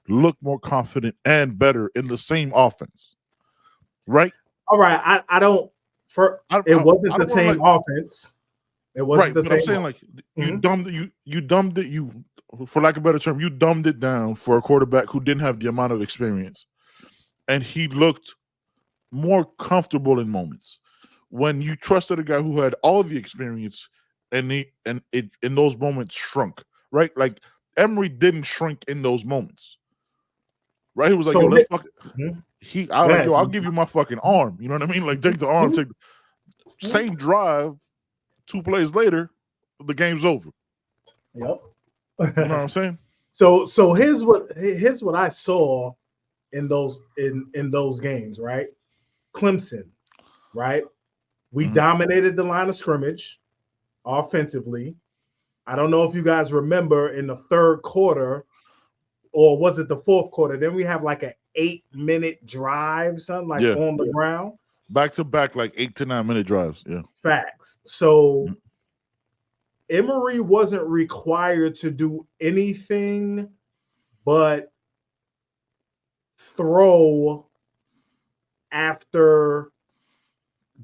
look more confident and better in the same offense? Right? All right. It wasn't the same offense. It wasn't the same. I'm saying like you dumbed it, for lack of a better term, you dumbed it down for a quarterback who didn't have the amount of experience. And he looked more comfortable in moments. When you trusted a guy who had all the experience and in those moments shrunk, right? Like Emory didn't shrink in those moments. Right? He was like, yo, let's fucking I'll give you my fucking arm. You know what I mean? Like take the arm, take the same drive, 2 plays later, the game's over. Yep. You know what I'm saying? So here's what I saw in those games, right? Clemson, right? We dominated the line of scrimmage offensively. I don't know if you guys remember in the 3rd quarter, or was it the 4th quarter? Then we have like an 8-minute drive, something like on the ground. Back to back, like 8 to 9 minute drives. Yeah. Facts. So Emory wasn't required to do anything but throw after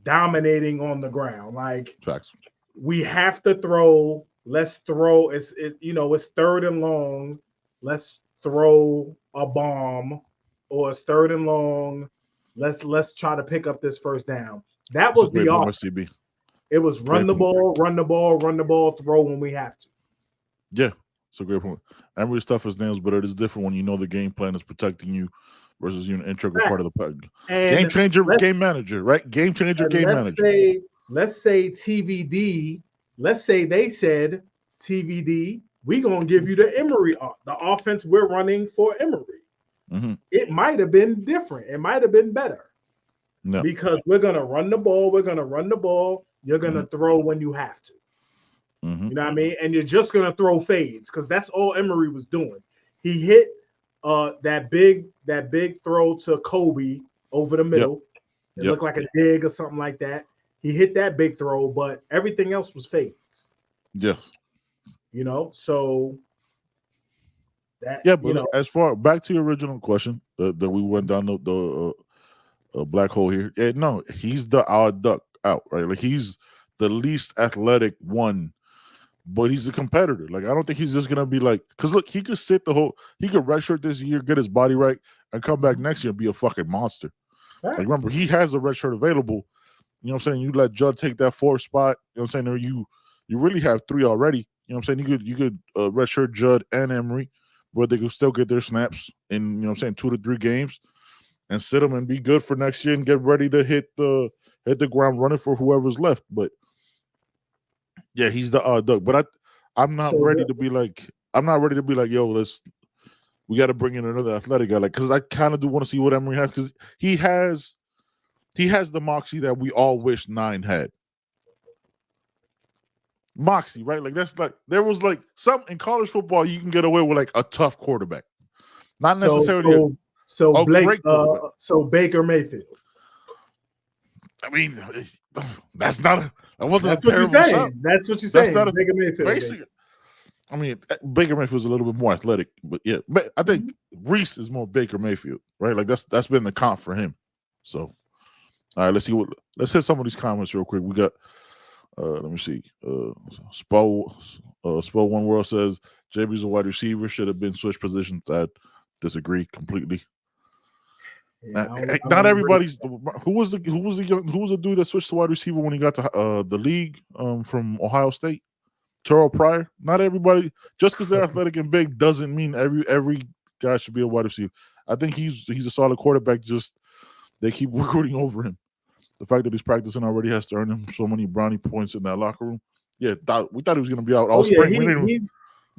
dominating on the ground. Like facts. We have to throw. Let's throw. It's 3rd and long. Let's throw a bomb, or it's 3rd and long. Let's try to pick up this first down. That was the offense. It was run the ball, throw when we have to. Yeah, it's a great point. Emory's stuff is nails, but it is different when you know the game plan is protecting you versus you're an integral part of the pack. Game changer, game manager, right? Game changer, game manager. Let's say TVD. Let's say they said TVD. We're gonna give you the Emory, the offense we're running for Emory. it might have been different. It might have been better. No. Because we're going to run the ball. We're going to run the ball. You're going to throw when you have to. You know what I mean? And you're just going to throw fades because that's all Emery was doing. He hit that big throw to Kobe over the middle. It looked like a dig or something like that. He hit that big throw, but everything else was fades. Yes. You know, so that but as far back to your original question that we went down the black hole here. Yeah, no, he's the odd duck out, right? Like he's the least athletic one, but he's a competitor. Like I don't think he's just gonna be like, because look, he could he could redshirt this year, get his body right, and come back next year and be a fucking monster. Like remember, he has a red shirt available. You know what I'm saying? You let Judd take that 4th spot. You know what I'm saying? Or you really have 3 already. You know what I'm saying? You could redshirt Judd and Emery, but they could still get their snaps in, you know what I'm saying, 2 to 3 games and sit them and be good for next year and get ready to hit the ground running for whoever's left. But yeah, he's the duck. But I'm not ready to be like, yo, we got to bring in another athletic guy. Like, because I kind of do want to see what Emery has, because he has the moxie that we all wish 9 had. Moxie, right? Like that's like there was like some in college football you can get away with like a tough quarterback, not necessarily. So Baker Mayfield. I mean, that wasn't a terrible shot. That's what you're saying. Baker Mayfield. Basically, I mean, Baker Mayfield's a little bit more athletic, but yeah, but I think Reese is more Baker Mayfield, right? Like that's been the comp for him. So, all right, let's hit some of these comments real quick. We got. Let me see. Spo One World says JB's a wide receiver, should have been switched positions. I disagree completely. Yeah, not everybody's. Who was the dude that switched to wide receiver when he got to the league from Ohio State? Terrell Pryor. Not everybody. Just because they're athletic and big doesn't mean every guy should be a wide receiver. I think he's a solid quarterback. Just they keep recruiting over him. The fact that he's practicing already has to earn him so many brownie points in that locker room. Yeah, we thought he was going to be out all spring.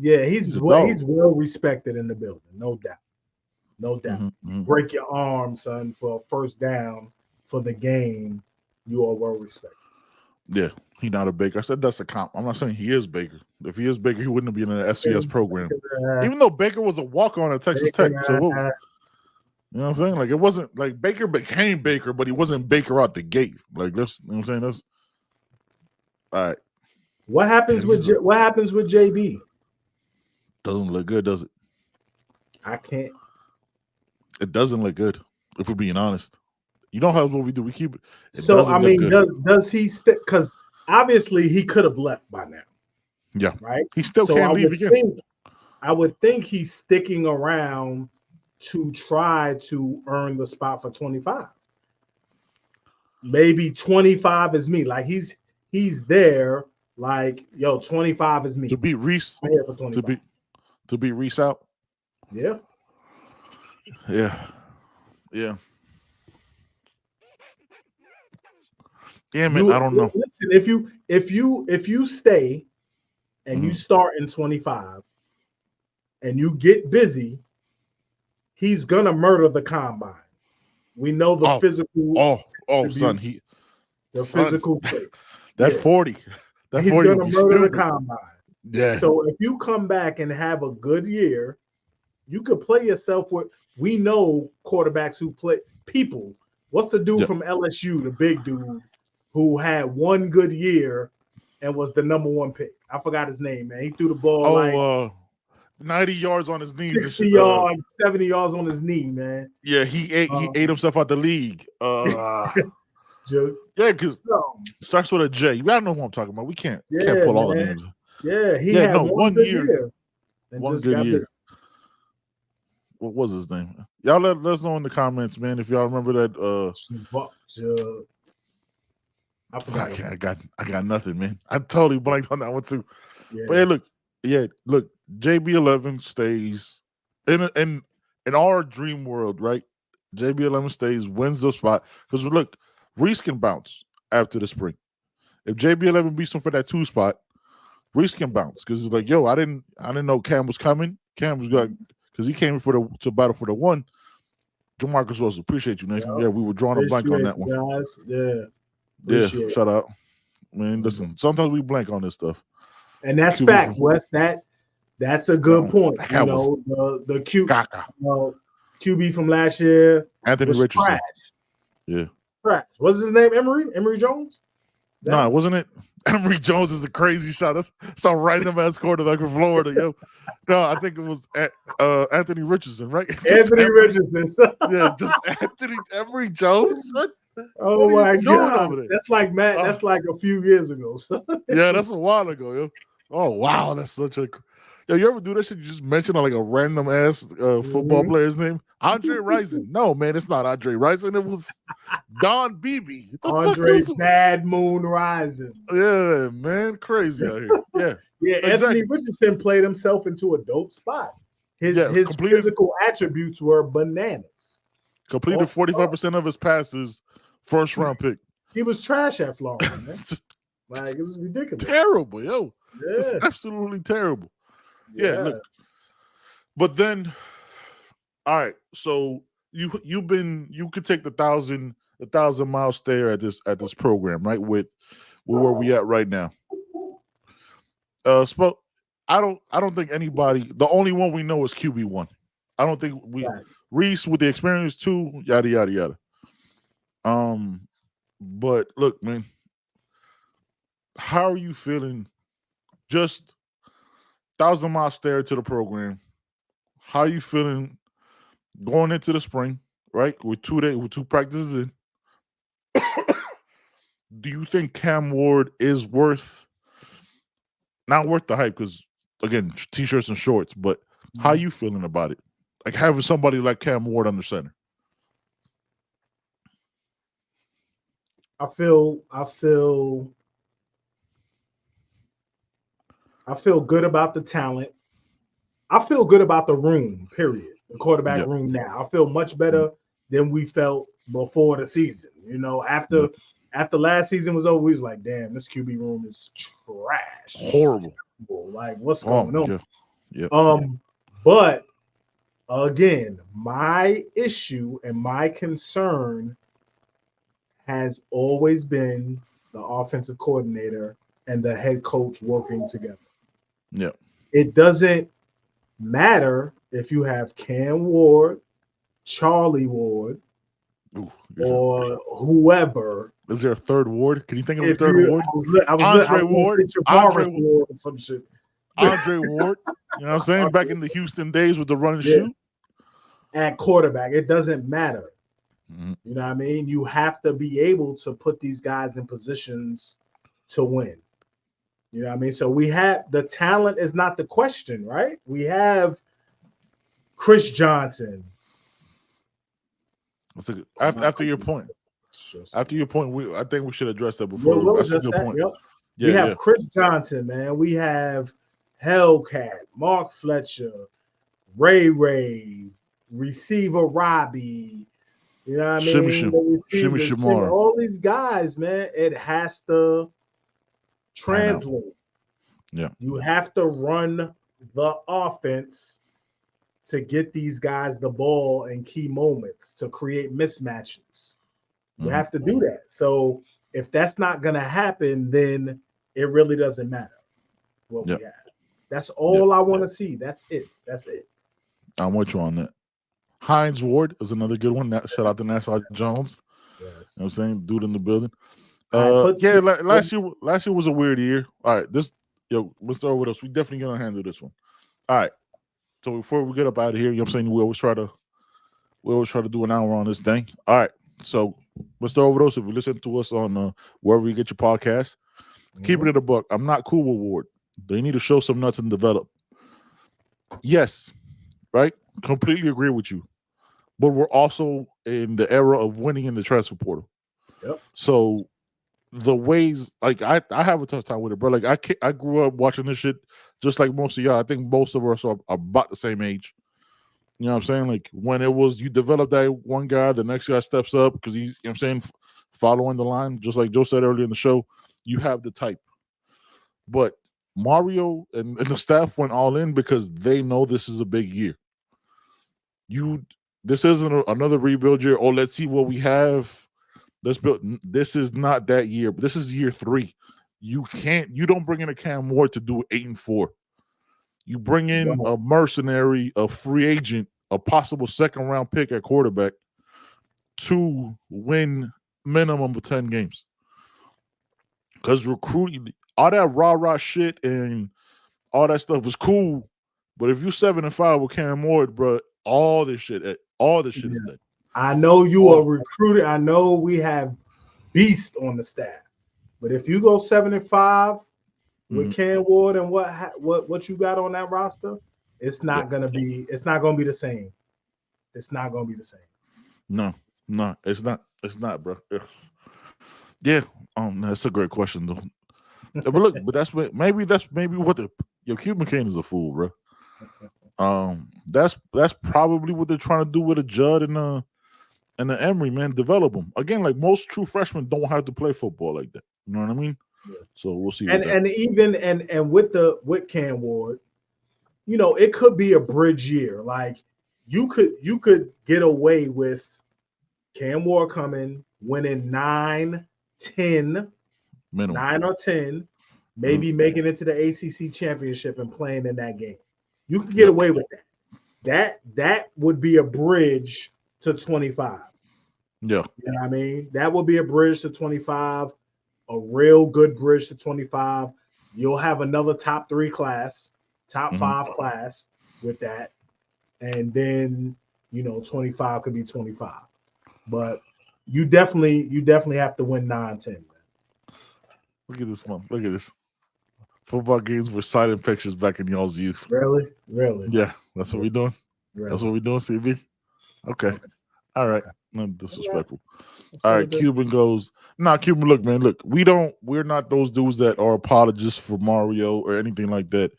He's well respected in the building, no doubt. No doubt. Mm-hmm. Break your arm, son, for a first down for the game. You are well respected. Yeah, he's not a Baker. I said that's a comp. I'm not saying he is Baker. If he is Baker, he wouldn't be in an FCS program. Even though Baker was a walk-on at Texas Tech. So you know what I'm saying? Like it wasn't like Baker became Baker, but he wasn't Baker out the gate. Like that's, you know what I'm saying? That's all right. What happens with JB? Doesn't look good, does it? I can't. It doesn't look good, if we're being honest. You know how what we do. We keep it. So I mean, does he stick? Because obviously he could have left by now. Yeah. Right. He still can't leave again. I would think he's sticking around to try to earn the spot for 25. Maybe 25 is me. Like he's there. Like, yo, 25 is me. To beat Reese. I'm here for 25. To beat Reese out. Yeah. Yeah. Yeah. Yeah, man. I don't know. Listen, if you stay and you start in 25 and you get busy, he's gonna murder the combine. We know the physical. Son, physical traits. That 40. That he's 40 gonna murder the combine. Yeah. So if you come back and have a good year, you could play yourself with. We know quarterbacks who play people. What's the dude from LSU, the big dude, who had one good year and was the number 1 pick? I forgot his name, man. He threw the ball 90 yards on his knees, 60 yards, 70 yards on his knee, man. Yeah, he ate himself out the league. Yeah, because starts with a J. I don't know who I'm talking about. We can't pull all the names. Yeah, he had one good year. One good year. What was his name? Y'all let us know in the comments, man, if y'all remember that. I forgot. I got nothing, man. I totally blanked on that one too. Yeah. But look, JB11 stays in our dream world, right? JB11 stays, wins the spot. Because look, Reese can bounce after the spring. If JB11 beats him for that 2 spot, Reese can bounce. Because it's like, yo, I didn't know Cam was coming. Cam was because he came to battle for the one. Jamarcus Russell, appreciate you, Nathan. Yeah, we were drawing a blank on that one. Guys. Yeah. Yeah, shout out. Man, listen, sometimes we blank on this stuff. And that's fact, Wes. That's a good point. You know, the QB from last year, Anthony Richardson. Trash. Yeah. Trash. What's his name? Emory Jones? No, wasn't it? Emory Jones is a crazy shot. That's some random ass quarterback from Florida, yo. No, I think it was Anthony Richardson, right? Anthony Richardson. Yeah, just Emory Jones. Oh my God, that's like Matt. That's like a few years ago. Yeah, that's a while ago, yo. Oh wow, that's such a. Yo, you ever do that shit? You just mention like a random ass football player's name, Andre Rison. No, man, it's not Andre Rison. It was Don Beebe. Andre Bad Moon Rising. Yeah, man, crazy out here. Yeah, yeah. Exactly. Anthony Richardson played himself into a dope spot. His physical attributes were bananas. Completed 45% of his passes, first round pick. He was trash at Florida, man. Like it was ridiculous. Terrible, yo. Yeah. Just absolutely terrible. Yeah, look. But then, all right. So you could take the 1,000-mile stare at this program, right? With where we at right now. I don't think anybody. The only one we know is QB1. I don't think Reese with the experience too. Yada yada yada. But look, man. How are you feeling? Just 1,000-mile stare to the program. How are you feeling going into the spring, right? With 2 practices in. Do you think Cam Ward is not worth the hype? Because again, t-shirts and shorts, but how are you feeling about it? Like having somebody like Cam Ward under center. I feel good about the talent. I feel good about the room, period. The quarterback room now. I feel much better than we felt before the season. You know, after last season was over, we was like, damn, this QB room is trash. Horrible. Like, what's going on? Yeah. But again, my issue and my concern has always been the offensive coordinator and the head coach working together. Yeah. It doesn't matter if you have Cam Ward, Charlie Ward, or whoever. Is there a third Ward? Can you think of a third Ward? Andre Ward or some shit. Andre Ward. You know what I'm saying? Back in the Houston days with the run and shoot. At quarterback, it doesn't matter. Mm-hmm. You know what I mean? You have to be able to put these guys in positions to win. You know what I mean? So we have the talent is not the question, right? We have Chris Johnson. After your point. After your point, I think we should address that before. That's a good point. Yep. We have Chris Johnson, man. We have Hellcat, Mark Fletcher, Ray, receiver Robbie. You know what I mean? Shimmy Shamar. All these guys, man, it has to translate. Yeah. You have to run the offense to get these guys the ball in key moments to create mismatches. You have to do that. So if that's not going to happen, then it really doesn't matter what we have. That's all I want to see. That's it. I'm with you on that. Hines Ward is another good one. Shout out to Nassau Jones. Yes. You know what I'm saying? Dude in the building. Last year was a weird year. All right, let's start with us. We definitely gonna handle this one. All right. So before we get up out of here, you know what I'm saying? We always try to do an hour on this thing. All right. So Mr. Overdose, if you listen to us on wherever you get your podcast, keep it in a buck. I'm not cool with Ward. They need to show some nuts and develop. Yes, right? Completely agree with you. But we're also in the era of winning in the transfer portal. Yep. So the ways, like I have a tough time with it, bro. Like I grew up watching this shit just like most of y'all. I think most of us are about the same age. You know what I'm saying? Like when it was you develop that one guy, the next guy steps up because he's, you know what I'm saying, following the line, just like Joe said earlier in the show, you have the type. But Mario and the staff went all in because they know this is a big year. This isn't another rebuild year. Oh, let's see what we have. Let's build. This is not that year. But this is year 3. You don't bring in a Cam Ward to do 8-4. You bring in a mercenary, a free agent, a possible second-round pick at quarterback to win minimum of 10 games. Because recruiting, all that rah-rah shit and all that stuff is cool. But if you're 7-5 with Cam Ward, bro, all this shit is dead. I know you are recruited. I know we have beast on the staff. But if you go 7-5 with Cam Ward and what you got on that roster, it's not gonna be the same. It's not gonna be the same. No, it's not. It's not, bro. Yeah. That's a great question though. But look, that's what Cuban Kane is a fool, bro. That's probably what they're trying to do with a Judd and the Emery, man. Develop them again. Like most true freshmen don't have to play football like that. You know what I mean? Yeah. So we'll see. And with Cam Ward, it could be a bridge year. Like you could get away with Cam Ward coming, winning 9, 10, minimum. 9 or 10, maybe making it to the ACC championship and playing in that game. You can get away with that. That would be a bridge to 25. Yeah. You know what I mean? That would be a bridge to 25, a real good bridge to 25. You'll have another top 3 class, top 5 class with that. And then, 25 could be 25. But you definitely have to win 9, 10. Man. Look at this one. Look at this. Football games were citing pictures back in y'all's youth. Really? Yeah, that's what we're doing. Really? That's what we're doing, CB. Okay. All right. No disrespectful. All right. Cuban goes. Cuban, look, man. Look, we're not those dudes that are apologists for Mario or anything like that.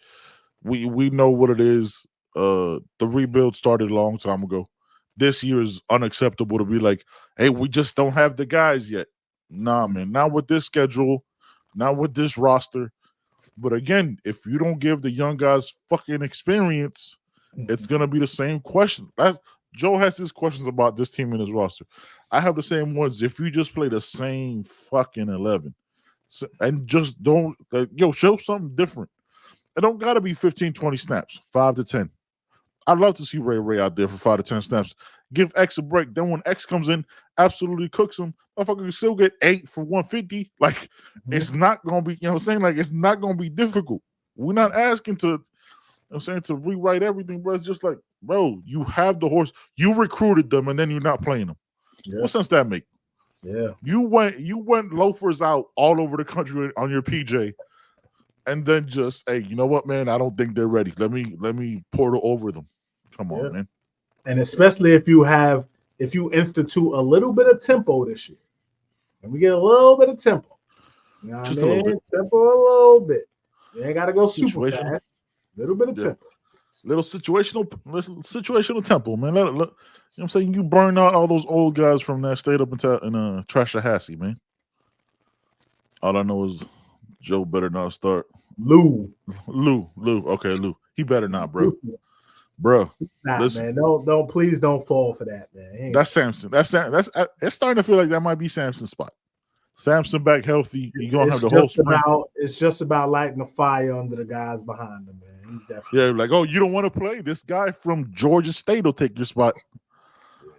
We know what it is. The rebuild started a long time ago. This year is unacceptable to be like, hey, we just don't have the guys yet. Nah, man. Not with this schedule, not with this roster. But again, if you don't give the young guys fucking experience, it's going to be the same question. Joe has his questions about this team and his roster. I have the same ones. If you just play the same fucking 11 and just don't, show something different. It don't got to be 15, 20 snaps, 5 to 10. I'd love to see Ray out there for 5 to 10 snaps. Give X a break. Then when X comes in, absolutely cooks him. Motherfucker can still get 8 for 150. Like, it's not going to be, Like, it's not going to be difficult. We're not asking to, to rewrite everything, bro. It's just like, bro, you have the horse. You recruited them, and then you're not playing them. Yeah. What sense that make? Yeah. You went loafers out all over the country on your PJ, and then just, hey, you know what, man? I don't think they're ready. Let me portal over them. Come on, man. And especially if you institute a little bit of tempo this year, and we get a little bit of tempo, just a little bit. Tempo a little bit. You ain't got to go super fast. A little bit of tempo. Little situational tempo, man. You know what I'm saying? You burn out all those old guys from that state up and trash a Hassie, man. All I know is Joe better not start. Lou. Okay, Lou. He better not, bro. Bro, listen, man, please don't fall for that, man. That's Samson. That's it's starting to feel like that might be Samson's spot. Samson back healthy. You're gonna have the whole sprint. It's just about lighting a fire under the guys behind him, man. He's definitely like, oh, you don't want to play? This guy from Georgia State will take your spot.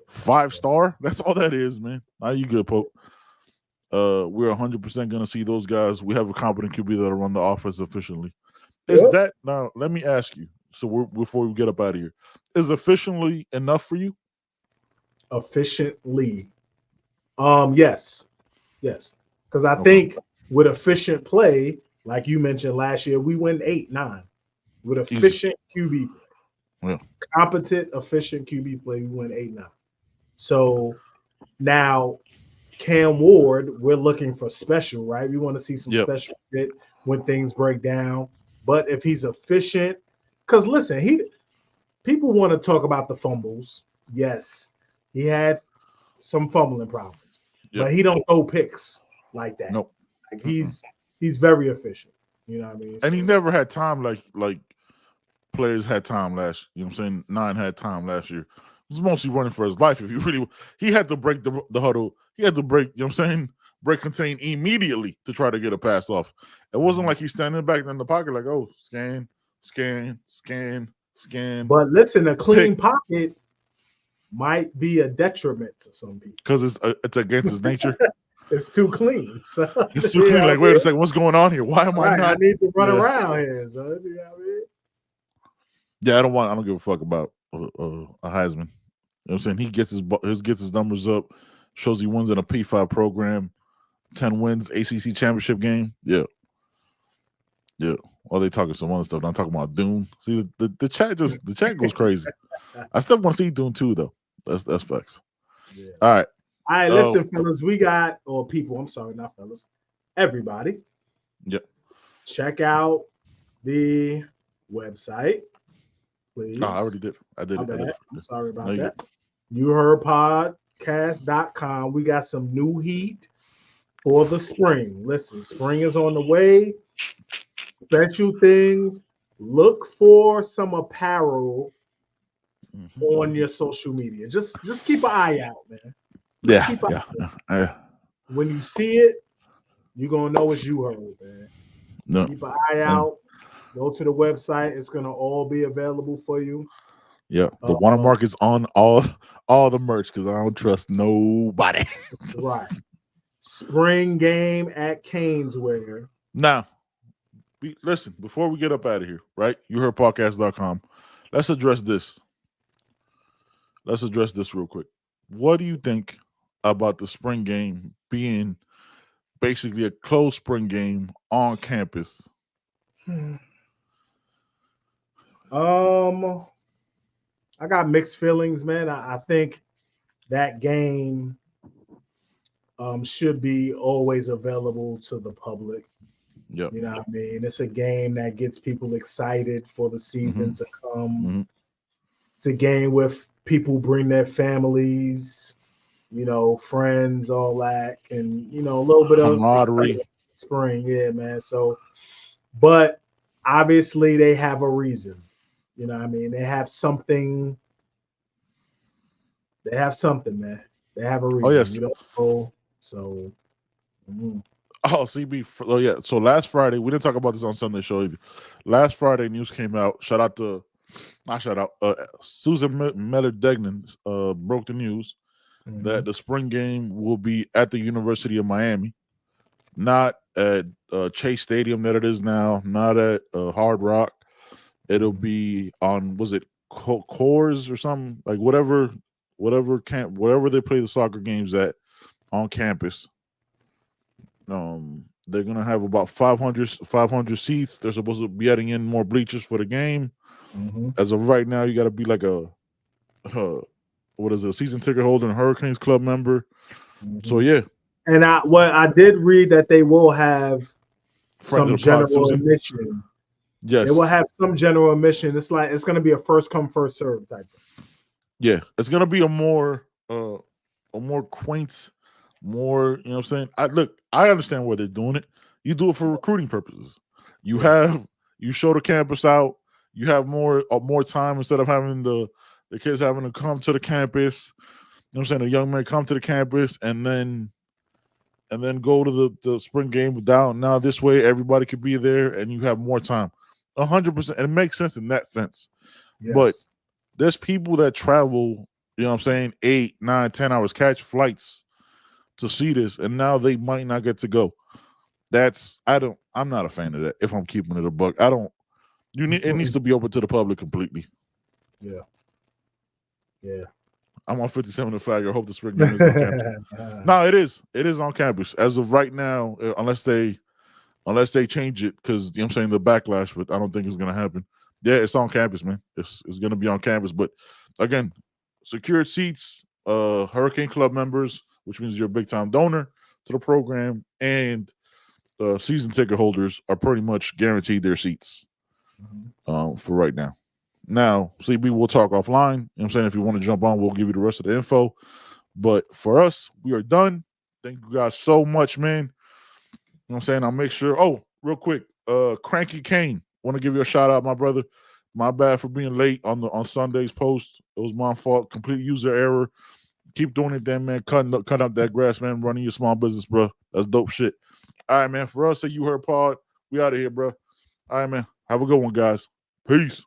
5-star. That's all that is, man. Now you good, Pope. We're 100% gonna see those guys. We have a competent QB that'll run the offense efficiently. Is that now? Let me ask you. So before we get up out of here, is efficiently enough for you? Efficiently, yes, because I think with efficient play, like you mentioned last year, we win 8, 9 with efficient QB play. Competent, efficient QB play, we win 8, 9. So now Cam Ward, we're looking for special, right? We want to see some special fit when things break down. But if he's efficient, because listen, people want to talk about the fumbles. Yes, he had some fumbling problems, but he don't throw picks like that. Nope. Like he's very efficient. You know what I mean? And he never had time like players had time last. You know what I'm saying? 9 had time last year was mostly running for his life. If you really, he had to break the huddle. He had to break, you know what I'm saying? Break contain immediately to try to get a pass off. It wasn't like he's standing back in the pocket like, oh, scan. But listen, a clean pocket might be a detriment to some people because it's against his nature. It's too clean. So it's too clean. Like, wait a second, what's going on here? Why am I not? I need to run around here, son. You know what I mean? Yeah, I don't give a fuck about a Heisman. You know what I'm saying? He gets his numbers up, shows he wins in a P5 program, 10 wins, ACC championship game. Yeah. Well, they talking some other stuff. I'm talking about Dune. See, the chat goes crazy. I still want to see Dune 2 though. That's facts. Yeah. All right. Listen, fellas, I'm sorry, not fellas. Everybody. Yep. Check out the website, please. Oh, I already did. I did it. I'm sorry about that. YouHeardPodcast.com. We got some new heat for the spring. Listen, spring is on the way. Bet you things. Look for some apparel on your social media. Just keep an eye out, man. Yeah. When you see it, you're gonna know it's you heard, man. No. Keep an eye out. Go to the website. It's gonna all be available for you. Yeah, the watermark is on all the merch because I don't trust nobody. Right. Spring game at Caneswear. Now, listen, before we get up out of here, right? YouHeardPodcast.com. Let's address this. Let's address this real quick. What do you think about the spring game being basically a closed spring game on campus? I got mixed feelings, man. I think that game should be always available to the public. Yep. You know what I mean? It's a game that gets people excited for the season to come. It's a game where people bring their families, friends, all that, and a little bit of camaraderie. Spring, yeah, man. So, but obviously they have a reason. You know what I mean? They have something. They have something, man. They have a reason. Oh, yes. You don't know. So. Oh, CB. Oh, yeah. So last Friday, we didn't talk about this on Sunday show either. Last Friday, news came out. Susan Miller-Degnan broke the news that the spring game will be at the University of Miami, not at Chase Stadium that it is now, not at Hard Rock. It'll be on, was it Coors or something, like whatever they play the soccer games at on campus. They're gonna have about 500 seats. They're supposed to be adding in more bleachers for the game. As of right now, you got to be like a season ticket holder and Hurricanes club member. So yeah. And I did read that they will have some general admission. Yes, they will have some general admission. It's going to be a first come first serve type. Yeah, it's going to be a more quaint, more, you know what I'm saying? I understand why they're doing it. You do it for recruiting purposes. You show the campus out. You have more time instead of having the kids having to come to the campus. You know what I'm saying? The young men come to the campus and then go to the spring game down. Now this way everybody could be there and you have more time. 100%. And it makes sense in that sense. Yes. But there's people that travel, you know what I'm saying, 8, 9, 10 hours, catch flights to see this, and now they might not get to go. I'm not a fan of that. If I'm keeping it a buck, it needs to be open to the public completely. Yeah. I'm on 57 to flag. I hope the spring game is on campus. No, it is. It is on campus as of right now, unless they change it, because you know what I'm saying, the backlash, but I don't think it's gonna happen. Yeah, it's on campus, man. It's gonna be on campus. But again, secured seats, Hurricane Club members, which means you're a big time donor to the program, and season ticket holders are pretty much guaranteed their seats for right now. Now, CB, we'll talk offline. You know what I'm saying? If you want to jump on, we'll give you the rest of the info. But for us, we are done. Thank you guys so much, man. You know what I'm saying? I'll make sure. Oh, real quick, Cranky Kane. Want to give you a shout out, my brother. My bad for being late on Sunday's post. It was my fault. Complete user error. Keep doing it then, man. Cut up that grass, man. Running your small business, bro. That's dope shit. All right, man. For us at You Heard Pod, we out of here, bro. All right, man. Have a good one, guys. Peace.